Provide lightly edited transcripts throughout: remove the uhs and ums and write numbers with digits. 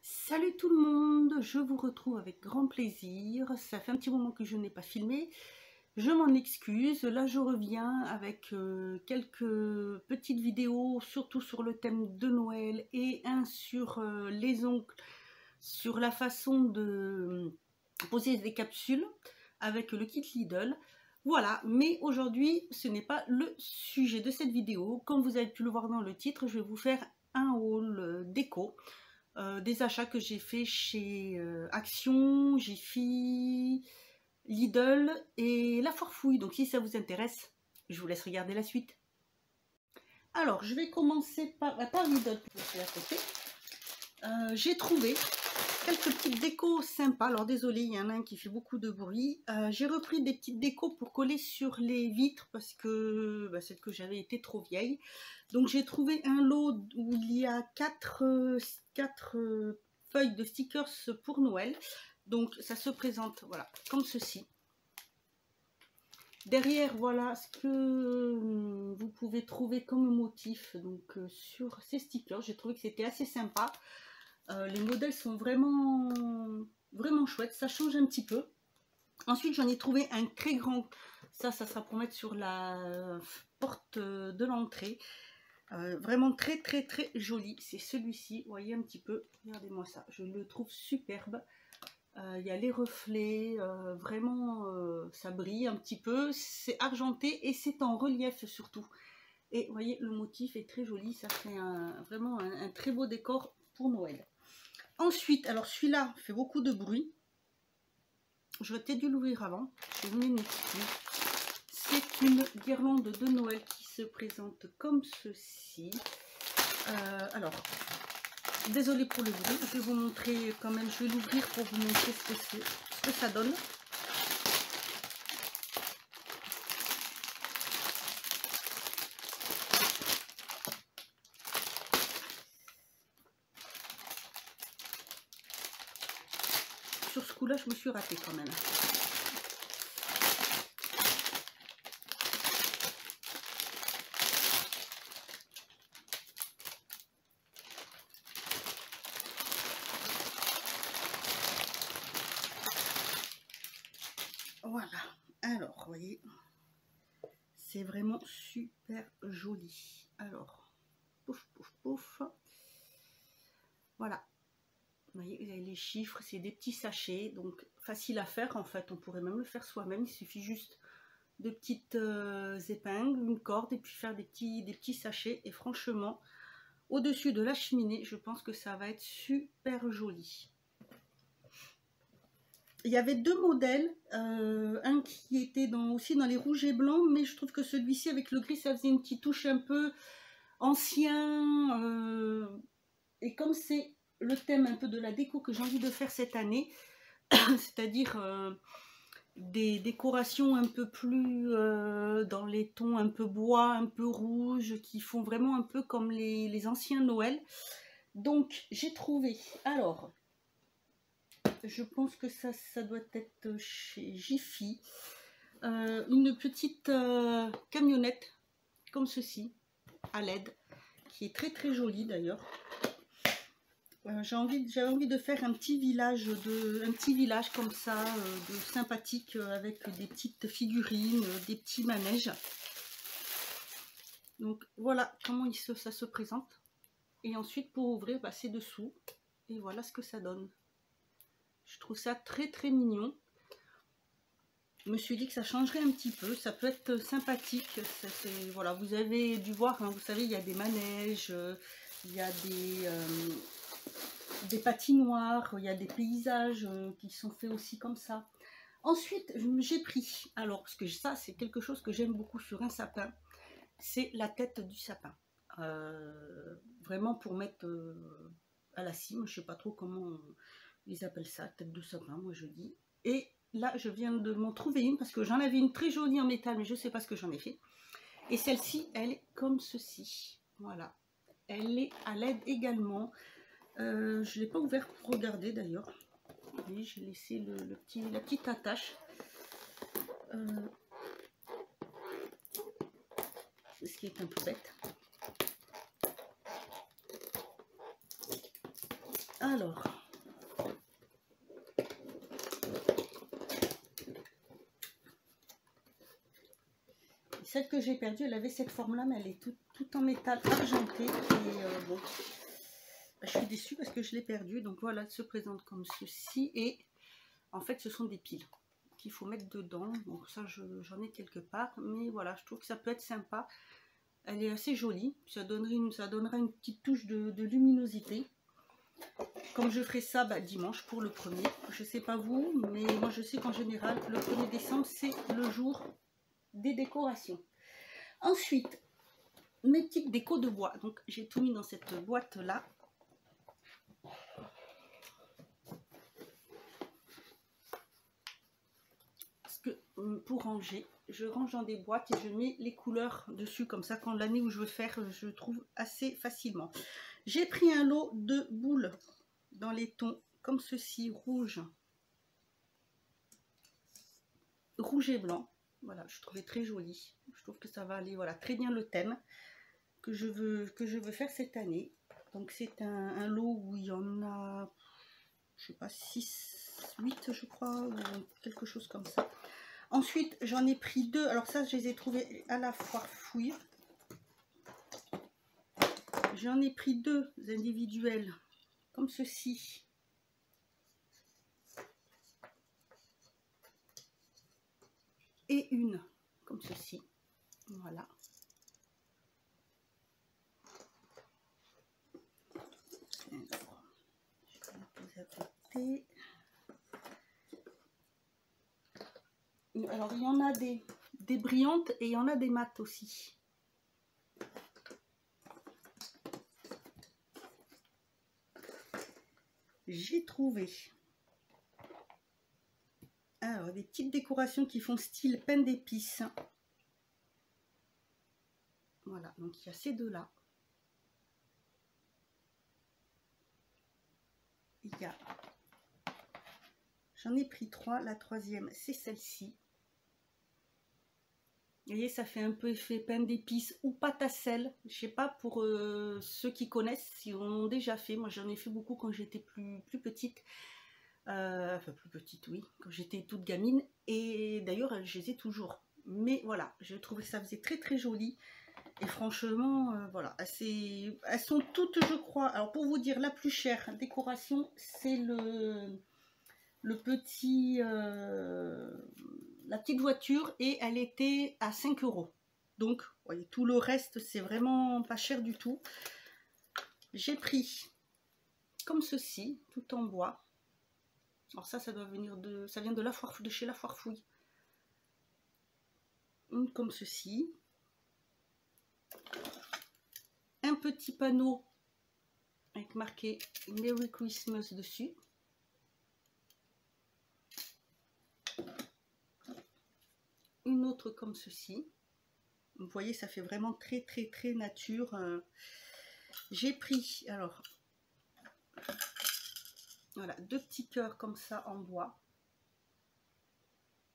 Salut tout le monde, je vous retrouve avec grand plaisir. Ça fait un petit moment que je n'ai pas filmé. Je m'en excuse. Là, je reviens avec quelques petites vidéos, surtout sur le thème de Noël et un sur les ongles, sur la façon de poser des capsules avec le kit Lidl. Voilà, mais aujourd'hui, ce n'est pas le sujet de cette vidéo. Comme vous avez pu le voir dans le titre, je vais vous faire un haul déco. Des achats que j'ai fait chez Action, Jiffy, Lidl et La Forfouille. Donc si ça vous intéresse, je vous laisse regarder la suite. Alors, je vais commencer par Lidl, à côté. J'ai trouvé quelques petites décos sympas. Alors désolé, il y en a un qui fait beaucoup de bruit. J'ai repris des petites décos pour coller sur les vitres parce que celle que j'avais était trop vieille. Donc j'ai trouvé un lot où il y a 4 feuilles de stickers pour Noël. Donc ça se présente voilà comme ceci. Derrière, voilà ce que vous pouvez trouver comme motif donc sur ces stickers. J'ai trouvé que c'était assez sympa. Les modèles sont vraiment chouettes, ça change un petit peu. Ensuite, j'en ai trouvé un très grand. Ça sera pour mettre sur la porte de l'entrée. Vraiment très joli. C'est celui-ci, vous voyez un petit peu. Regardez-moi ça, je le trouve superbe. Il y a les reflets, vraiment ça brille un petit peu. C'est argenté et c'est en relief surtout. Et vous voyez, le motif est très joli. Ça fait vraiment un très beau décor pour Noël. Ensuite, alors celui-là fait beaucoup de bruit. J'aurais peut-être dû l'ouvrir avant. Je vous m'excuse. C'est une guirlande de Noël qui se présente comme ceci. Alors, désolé pour le bruit. Je vais vous montrer quand même. Je vais l'ouvrir pour vous montrer ce que ça donne. Sur ce coup-là, je me suis ratée quand même. Voilà. Alors, vous voyez, c'est vraiment super joli. Alors, pouf, pouf, pouf. Voilà. Vous voyez, vous avez les chiffres, c'est des petits sachets, donc facile à faire en fait. On pourrait même le faire soi-même. Il suffit juste de petites épingles, une corde et puis faire des petits sachets. Et franchement, au-dessus de la cheminée, je pense que ça va être super joli. Il y avait deux modèles, un qui était aussi dans les rouges et blancs, mais je trouve que celui-ci avec le gris, ça faisait une petite touche un peu ancien. Et comme c'est le thème un peu de la déco que j'ai envie de faire cette année, c'est-à-dire des décorations un peu plus dans les tons un peu bois, un peu rouge, qui font vraiment un peu comme les anciens Noël. Donc j'ai trouvé, alors je pense que ça doit être chez Jiffy, une petite camionnette comme ceci à LED qui est très jolie d'ailleurs. J'avais envie de faire un petit village comme ça, de sympathique, avec des petites figurines, des petits manèges. Donc voilà comment ça se présente. Et ensuite pour ouvrir, c'est dessous. Et voilà ce que ça donne. Je trouve ça très mignon. Je me suis dit que ça changerait un petit peu, ça peut être sympathique. Voilà, vous avez dû voir, hein, vous savez, il y a des manèges, il y a des patinoires, il y a des paysages qui sont faits aussi comme ça. Ensuite, j'ai pris, alors parce que ça c'est quelque chose que j'aime beaucoup sur un sapin, c'est la tête du sapin. Vraiment pour mettre à la cime, je sais pas trop comment ils appellent ça, tête de sapin, moi je dis. Et là, je viens de m'en trouver une parce que j'en avais une très jolie en métal, mais je sais pas ce que j'en ai fait. Et celle-ci, elle est comme ceci. Voilà. Elle est à LED également. Je ne l'ai pas ouvert pour regarder d'ailleurs. Oui, j'ai laissé la petite attache. C'est ce qui est un peu bête. Alors, celle que j'ai perdue, elle avait cette forme-là, mais elle est tout en métal argenté. Et bon, je suis déçue parce que je l'ai perdue. Donc voilà, elle se présente comme ceci. Et en fait, ce sont des piles qu'il faut mettre dedans. Donc ça, j'en ai quelque part. Mais voilà, je trouve que ça peut être sympa. Elle est assez jolie. Ça donnera une petite touche de luminosité. Comme je ferai ça dimanche pour le 1er. Je sais pas vous, mais moi je sais qu'en général, le 1er décembre, c'est le jour des décorations. Ensuite, mes petites décos de bois. Donc j'ai tout mis dans cette boîte là. Parce que pour ranger, je range dans des boîtes et je mets les couleurs dessus. Comme ça, quand l'année où je veux faire, je trouve assez facilement. J'ai pris un lot de boules dans les tons comme ceci, rouge et blanc. Voilà, je trouvais très joli. Je trouve que ça va aller, voilà, très bien le thème que je veux faire cette année. Donc c'est un lot où il y en a, je sais pas, 6, 8 je crois, ou quelque chose comme ça. Ensuite j'en ai pris 2, alors ça je les ai trouvés à la foire fouille. J'en ai pris 2 individuels comme ceci. Et une comme ceci. Voilà. Alors il y en a des brillantes et il y en a des mates aussi. J'ai trouvé alors des petites décorations qui font style pain d'épices. Voilà, donc il y a ces deux là. Il y a, j'en ai pris 3, la troisième c'est celle-ci. Vous voyez, ça fait un peu effet pain d'épices ou pâte à sel. Je sais pas pour ceux qui connaissent, si on en a déjà fait. Moi, j'en ai fait beaucoup quand j'étais plus petite. Enfin, plus petite, oui, quand j'étais toute gamine. Et d'ailleurs, je les ai toujours. Mais voilà, je trouvais que ça faisait très très joli. Et franchement, voilà, elles sont toutes, je crois. Alors, pour vous dire, la plus chère décoration, c'est le petit... la petite voiture et elle était à 5 €. Donc, vous voyez, tout le reste, c'est vraiment pas cher du tout. J'ai pris comme ceci, tout en bois. Alors ça doit venir ça vient de la foire, de chez la foire fouille. Comme ceci. Un petit panneau avec marqué Merry Christmas dessus. Une autre comme ceci. Vous voyez, ça fait vraiment très très très nature. J'ai pris, alors, voilà, 2 petits cœurs comme ça en bois.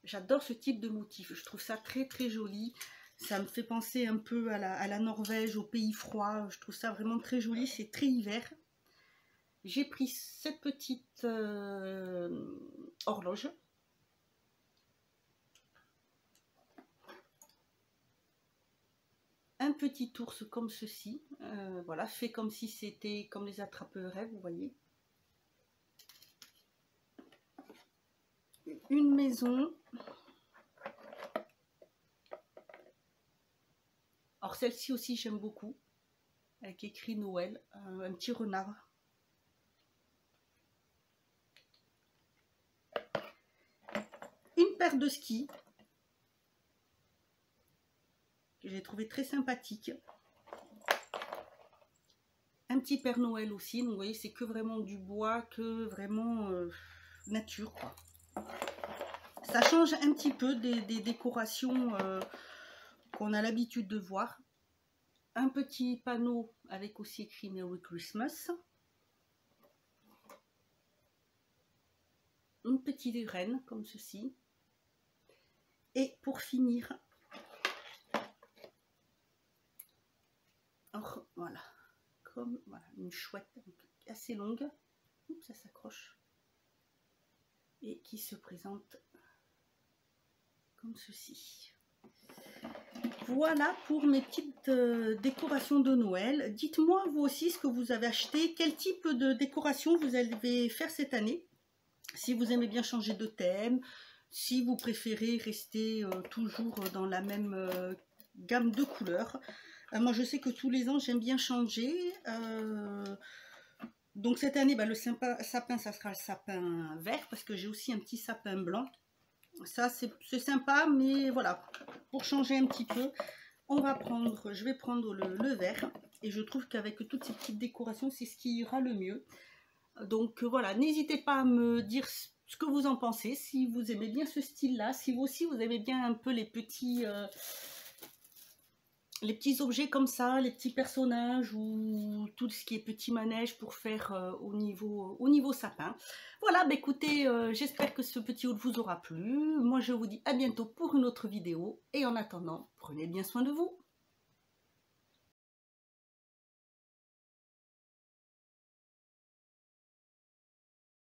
J'adore ce type de motif, je trouve ça très très joli. Ça me fait penser un peu à la Norvège, au pays froid. Je trouve ça vraiment très joli, c'est très hiver. J'ai pris cette petite horloge. Un petit ours comme ceci, voilà, fait comme si c'était comme les attrape-rêves, vous voyez. Une maison. Alors celle-ci aussi j'aime beaucoup, avec écrit Noël, un petit renard. Une paire de skis, que j'ai trouvé très sympathique. Un petit Père Noël aussi, donc vous voyez c'est que vraiment du bois, que vraiment nature quoi. Ça change un petit peu des décorations qu'on a l'habitude de voir. Un petit panneau avec aussi écrit Merry Christmas. Une petite reine comme ceci. Et pour finir, alors, voilà, comme voilà, une chouette assez longue. Oups, ça s'accroche. Et qui se présente comme ceci. Voilà pour mes petites décorations de Noël. Dites-moi vous aussi ce que vous avez acheté, quel type de décoration vous allez faire cette année. Si vous aimez bien changer de thème, si vous préférez rester toujours dans la même gamme de couleurs. Moi je sais que tous les ans j'aime bien changer. Donc cette année, le sapin, ça sera le sapin vert parce que j'ai aussi un petit sapin blanc. Ça c'est sympa, mais voilà, pour changer un petit peu, je vais prendre le vert. Et je trouve qu'avec toutes ces petites décorations, c'est ce qui ira le mieux. Donc voilà, n'hésitez pas à me dire ce que vous en pensez, si vous aimez bien ce style-là, si vous aussi vous aimez bien un peu les petits objets comme ça, les petits personnages ou tout ce qui est petit manège pour faire au niveau sapin. Voilà, écoutez, j'espère que ce petit haul vous aura plu. Moi je vous dis à bientôt pour une autre vidéo et en attendant, prenez bien soin de vous.